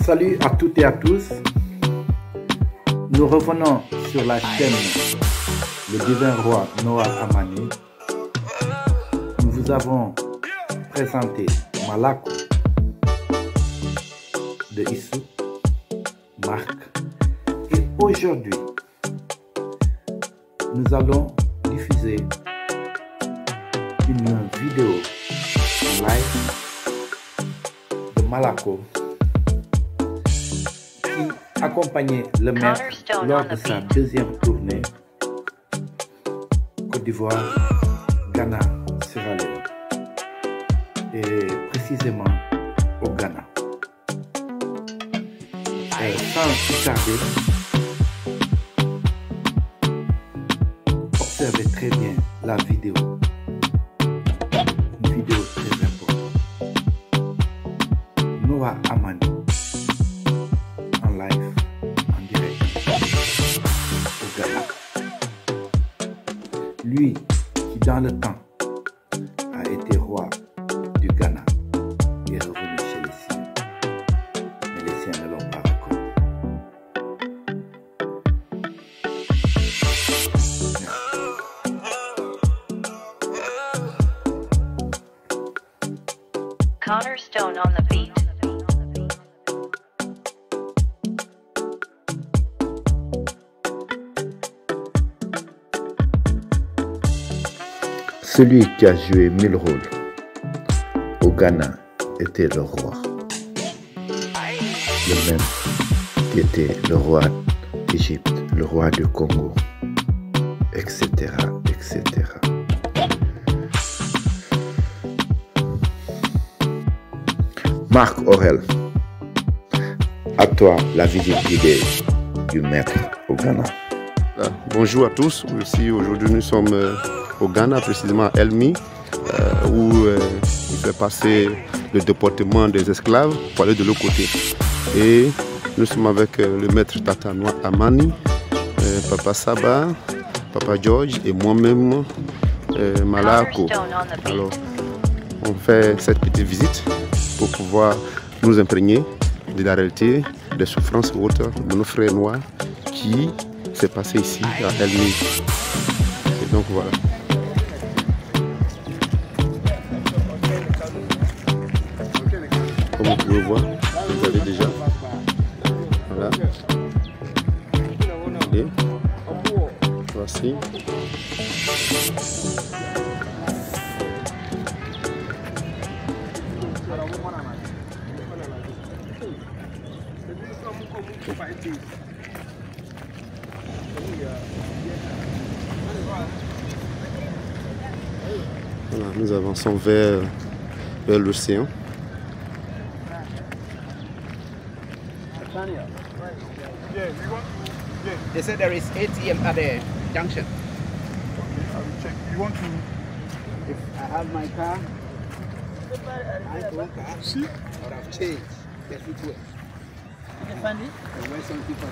Salut à toutes et à tous. Nous revenons sur la chaîne Le Divin Roi Noah Amani. Nous vous avons présenté Malako de Issou, Marc. Et aujourd'hui, nous allons diffuser une vidéo live de Malako qui accompagnait le maître lors de sa deuxième tournée Côte d'Ivoire, Ghana, Sierra Leone et précisément au Ghana. Sans plus tarder, observez très bien la vidéo. Une vidéo très importante. Noah Amani en live, en direct au Ghana. Lui qui dans le temps a été roi du Ghana est revenu chez les siens. Mais les siens ne l'ont pas reconnu. Connor Stone on the beat. Celui qui a joué 1000 rôles au Ghana était le roi. Le même qui était le roi d'Égypte, le roi du Congo, etc., etc. Marc Aurel, à toi la visite guidée du maître au Ghana. Bonjour à tous. Ici aujourd'hui nous sommes au Ghana, précisément à Elmi, où il fait passer le déportement des esclaves pour aller de l'autre côté. Et nous sommes avec le maître Tata Noah Amani, Papa Saba, Papa George et moi-même Malako. Alors, on fait cette petite visite pour pouvoir nous imprégner de la réalité des souffrances autres de nos frères noirs qui s'est passé ici à Elmi. Et donc voilà. Comme vous pouvez voir, vous avez déjà. Voilà. Et voici. Voilà, nous avançons vers l'océan. They said there is ATM at the junction. I will check. You want to If I have my car, my own car, see? or I've changed the footwear. And where some people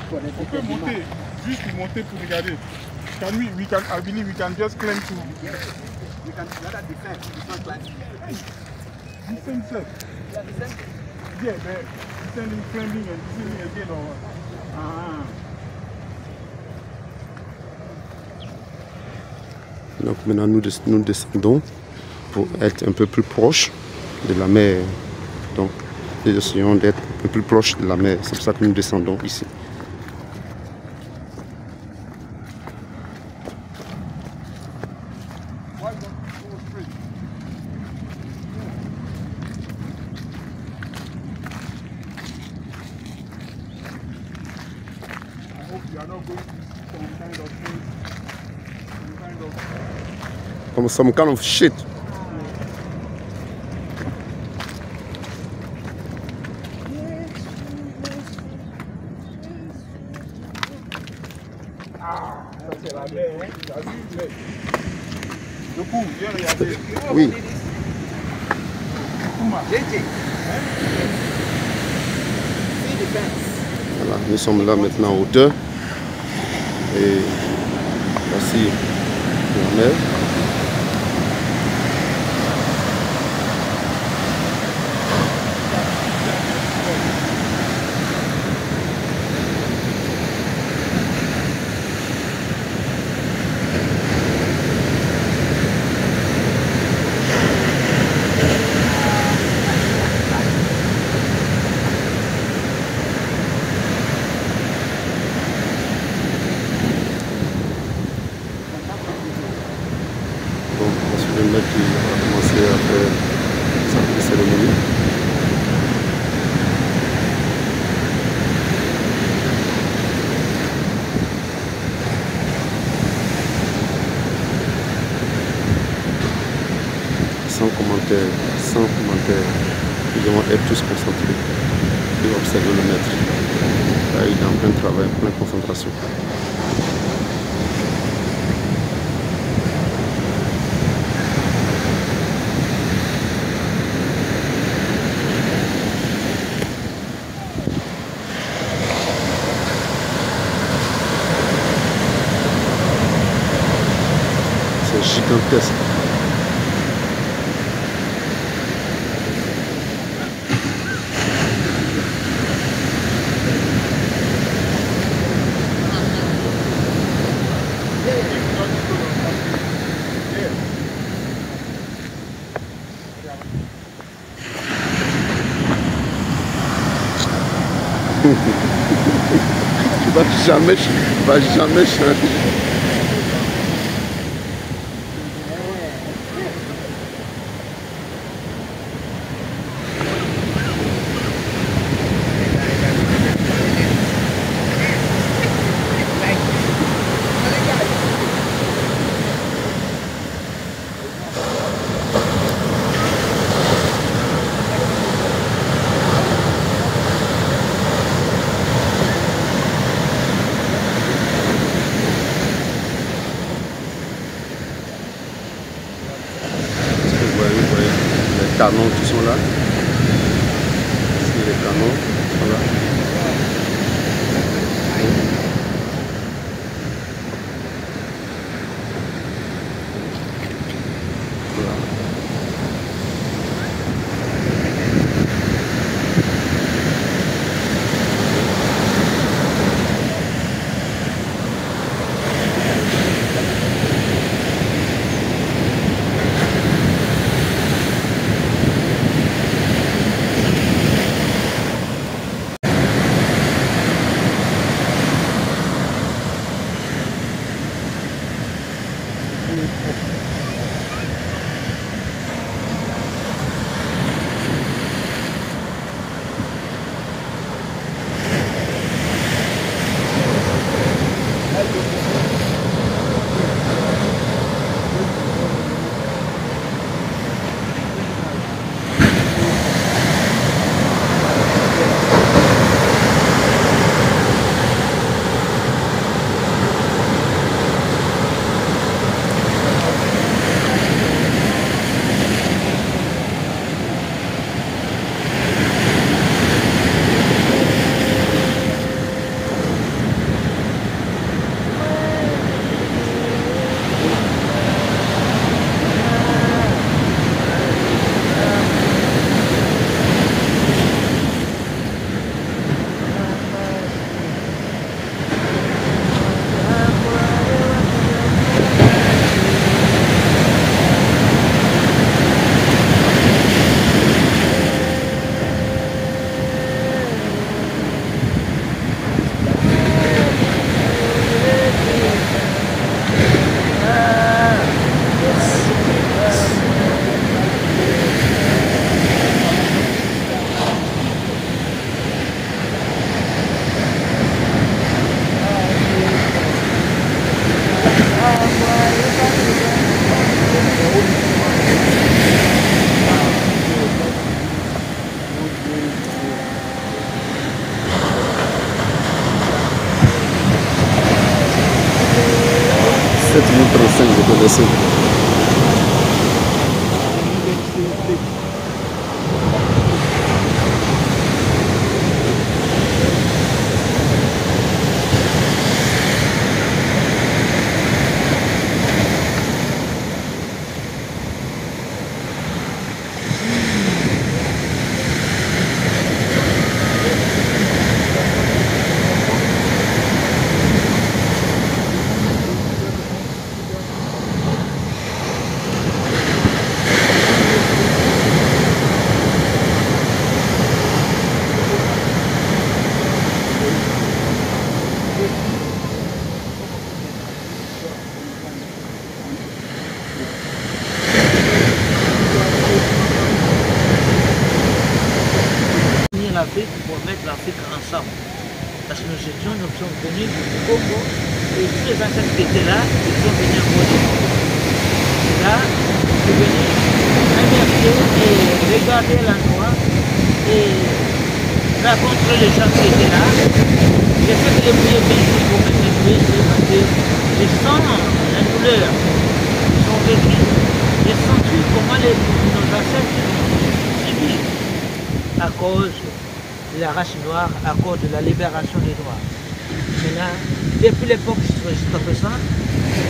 for the On peut monter, juste pour monter pour regarder. I believe we can just climb to Yes. You can rather defend. It's not like descend set. yeah, defend. Yeah, but descending, climbing and descending again or Donc maintenant nous descendons pour être un peu plus proche de la mer. Donc nous essayons d'être un peu plus proche de la mer. C'est pour ça que nous descendons ici. why don't you go straight? I hope you are not going to see some kind of thing, Some kind of shit. c'est la mer, hein. Tu as vu, mais du coup, viens regarder. Oui. JJ. See the fence. Voilà, nous sommes là maintenant en hauteur. Et voici la mer. volontaires, 100 volontaires. Nous devons être tous concentrés et observer le maître. Là, il est en plein travail, en pleine concentration. C'est gigantesque. Tu vas jamais changer. Les canons qui sont là. Ici, les canons sont là. Voilà. Je connaissais. l'Afrique pour mettre l'Afrique ensemble. Parce que nous sommes venus du Congo et tous les ancêtres qui étaient là, ils sont venus en Côte d'Ivoire. Là, suis venu remercier et regarder l'endroit et rencontrer les gens qui étaient là. Je sais que les bouillets bénis pour me tuer, c'est parce que je sens la douleur. Ils sont vécus. J'ai senti comment nos ancêtres ont subi à cause de la race noire, à cause de la libération des Noirs. Maintenant, depuis l'époque jusqu'à présent,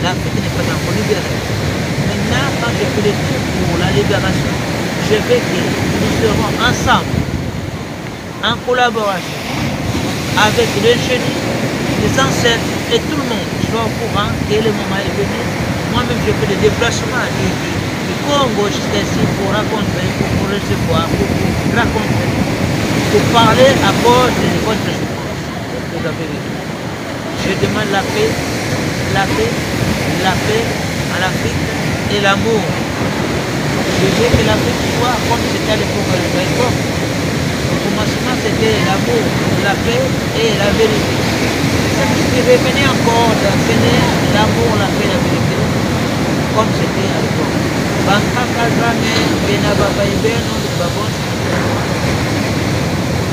l'Afrique n'est pas encore libérée. Maintenant, quand je fais le tour pour la libération, je veux que nous serons ensemble, en collaboration, avec les génies, les ancêtres et tout le monde soit au courant que le moment est venu. Moi-même, je fais des déplacements du Congo jusqu'ici pour rencontrer, pour recevoir, pour raconter, pour parler à cause de votre souffrance que vous avez vécu. Je demande la paix en Afrique et l'amour. Je veux que l'Afrique soit comme c'était à l'époque de l'époque. Au commencement, c'était l'amour, la paix et la vérité. C'est ce qui revenait encore d'enseigner l'amour, la paix et la vérité, comme c'était à l'époque. Bankaka Zame, Benababa Ibeno, Babon,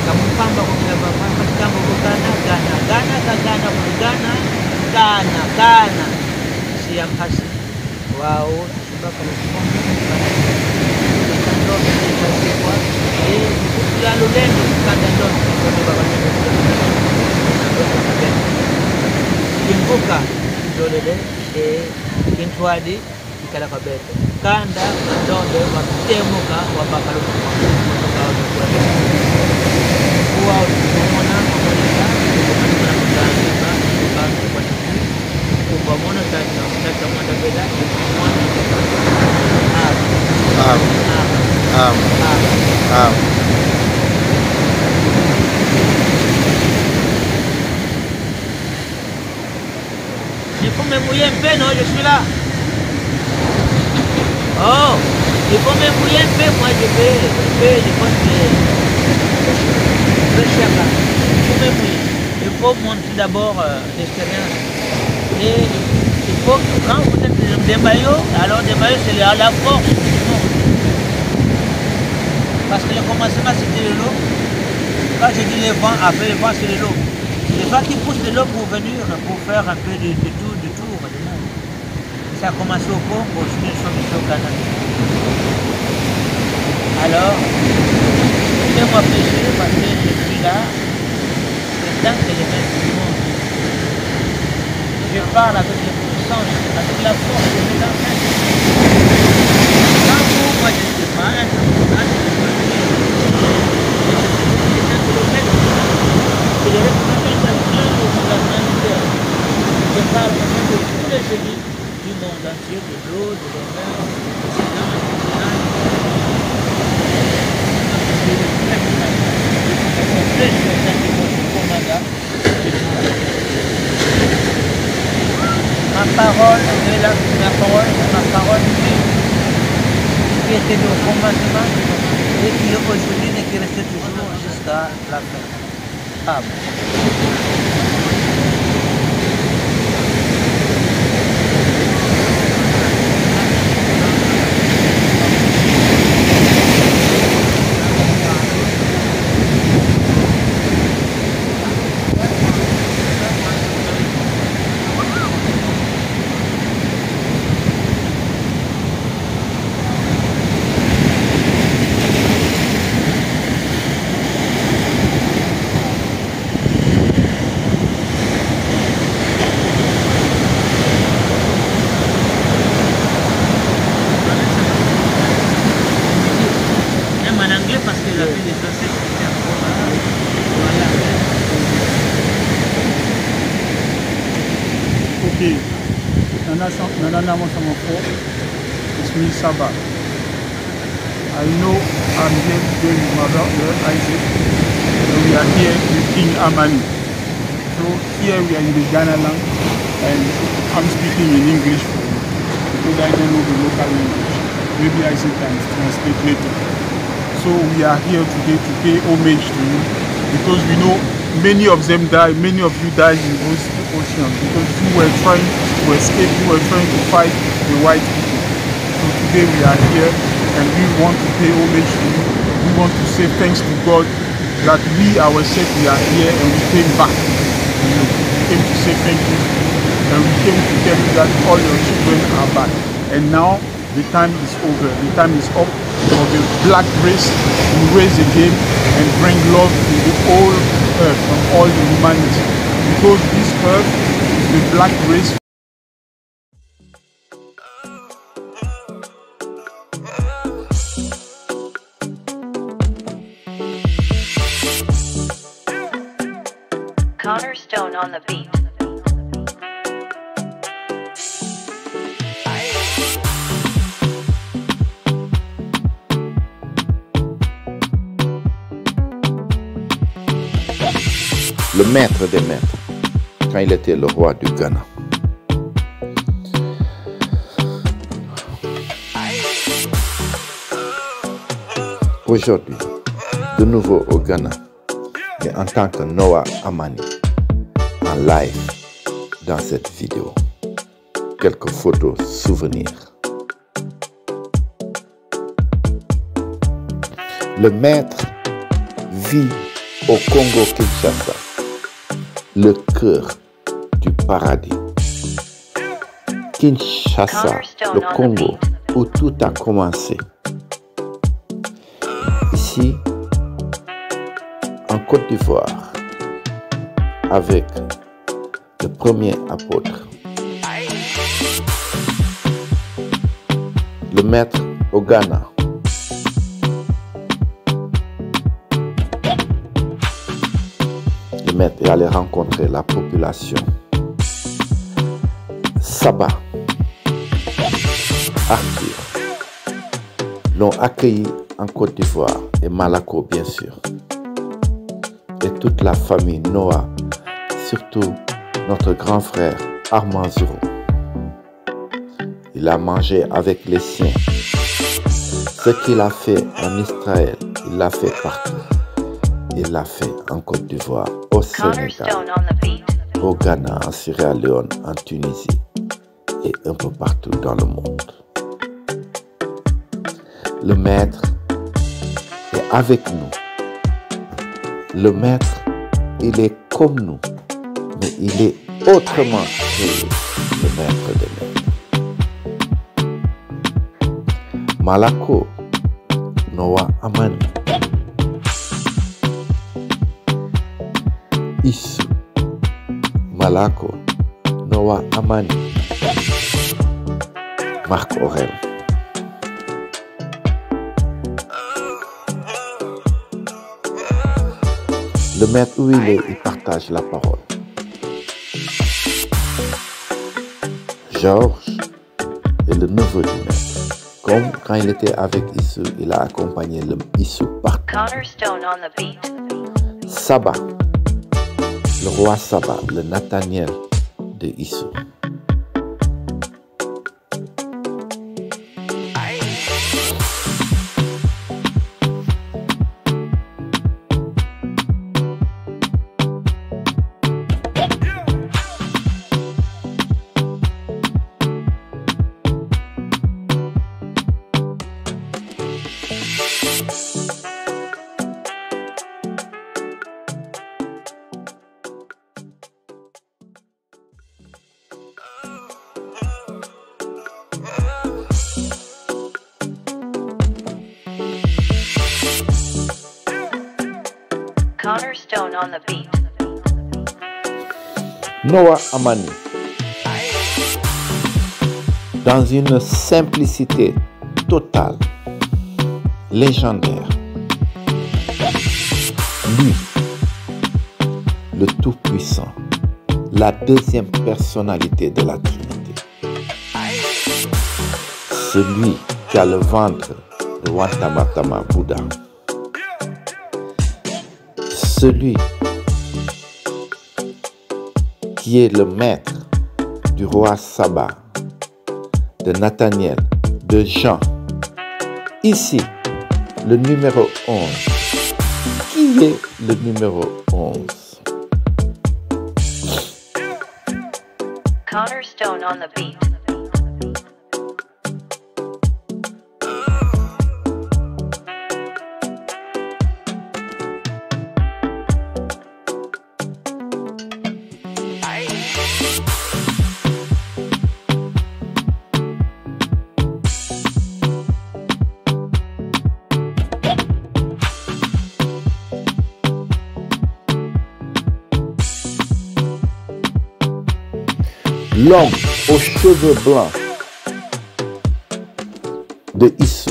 Kamupamba Kumababa, Kamugana, Ghana, Siampasi. Waouh, je sais pas comment c'est. Et la Lolène, Kimbuka, Lolele, et Kintwadi, Kalakabete. Kanda, Mandonde, Watemuka, Wabakalo. Wow, Mona, Monica, Mona, il faut me mouiller un peu, non, je suis là. Oh, il faut me mouiller un peu, moi je pense que je suis là. Il faut me mouiller. Il faut monter d'abord l'expérience. Et il faut, quand vous êtes des maillots, alors des maillots c'est à la force. Non. Parce que le commencement c'était le lot. Quand je dis le vent, après le vent c'est le lot. Les gens qui poussent de l'eau pour venir, pour faire un peu du tour du monde. Ça a commencé au Congo, aujourd'hui nous sommes ici au Canada. Alors, laissez-moi pêcher parce que je suis là, c'est tant que les mains du monde. Je parle avec les puissances, avec la force de mes ancêtres. Quand vous, moi je ne sais pas, je parle vraiment de tous les génies du monde entier, de l'eau, de l'honneur, du silence, ma parole qui était au commencement et qui est aujourd'hui et qui reste toujours jusqu'à la fin. Amen. Okay, Nana Mosamoko, it's me Saba. I know I'm here today with my brother Isaac, and we are here with King Amani. So here we are in the Ghana land, and I'm speaking in English because I don't know the local language. Maybe Isaac can translate later. So we are here today to pay homage to you because we know many of them died, many of you died in those oceans because you were trying to escape, you were trying to fight the white people. So today we are here and we want to pay homage to you. We want to say thanks to God that we ourselves we are here and we came back. We came to say thank you and we came to tell you that all your children are back. And now the time is over. The time is up for the black race to raise again and bring love to the whole earth and all the humanity. Because this earth is the black race. Connor Stone on the beat. Le maître des maîtres, quand il était le roi du Ghana. Aujourd'hui, de nouveau au Ghana, et en tant que Noah Amani, en live dans cette vidéo, quelques photos souvenirs. Le maître vit au Congo-Kinshasa, le cœur du paradis. Kinshasa, le Congo, où tout a commencé. Ici, en Côte d'Ivoire, avec le premier apôtre, le maître au Ghana, le maître est allé rencontrer la population. Saba, Arthur l'ont accueilli en Côte d'Ivoire et Malako bien sûr. Et toute la famille Noah, surtout notre grand frère Armand Zuro. Il a mangé avec les siens. Ce qu'il a fait en Israël, il l'a fait partout. Il l'a fait en Côte d'Ivoire, au Sénégal, au Ghana, en Sierra Leone, en Tunisie et un peu partout dans le monde. Le maître est avec nous. Le maître, il est comme nous, mais il est autrement que le maître des maîtres. Malako, Noah Amani, Issou, Malako, Noah Amani, Marc Aurèle. Le maître où il est, il partage la parole. Georges est le neveu du maître. Comme quand il était avec Issou, il a accompagné le Issou partout. Saba, le roi Saba, le Nathaniel de Issou. Connor Stone on the beat. Noah Amani, dans une simplicité totale, légendaire. Lui, le Tout-Puissant, la deuxième personnalité de la Trinité. Celui qui a le ventre de Wantamatama Bouddha. Celui qui est le maître du roi Saba, de Nathaniel, de Jean. Ici, le numéro 11. Qui est le numéro 11? Connor Stone on the beat. L'homme aux cheveux blancs de Issou.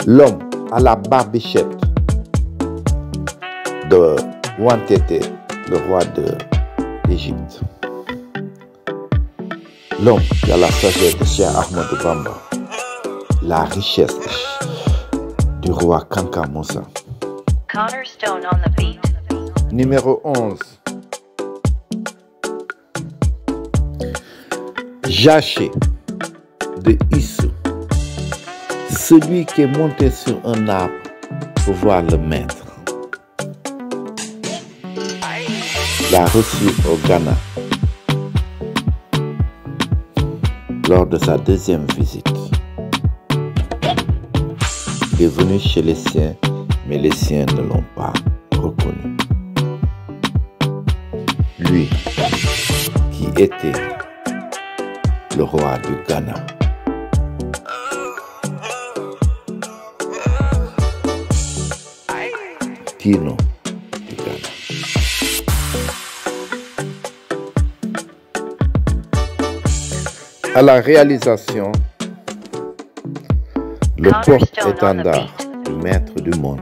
L'homme à la barbichette de Ouantete, le roi d'Égypte. L'homme qui a la sagesse de Cheikh Ahmadou Bamba, la richesse du roi Kanka Moussa. Cornerstone on the beat. Numéro 11. Jaché de Issou. Celui qui est monté sur un arbre pour voir le maître. L'a reçu au Ghana lors de sa deuxième visite. Il est venu chez les siens, mais les siens ne l'ont pas reconnu. Lui, qui était le roi du Ghana. Kino du Ghana. À la réalisation, le porte-étendard du maître du monde.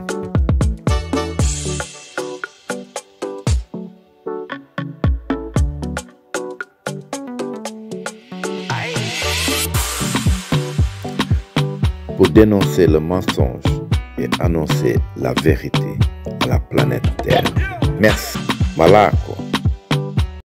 Pour dénoncer le mensonge et annoncer la vérité à la planète Terre. Merci. Malako.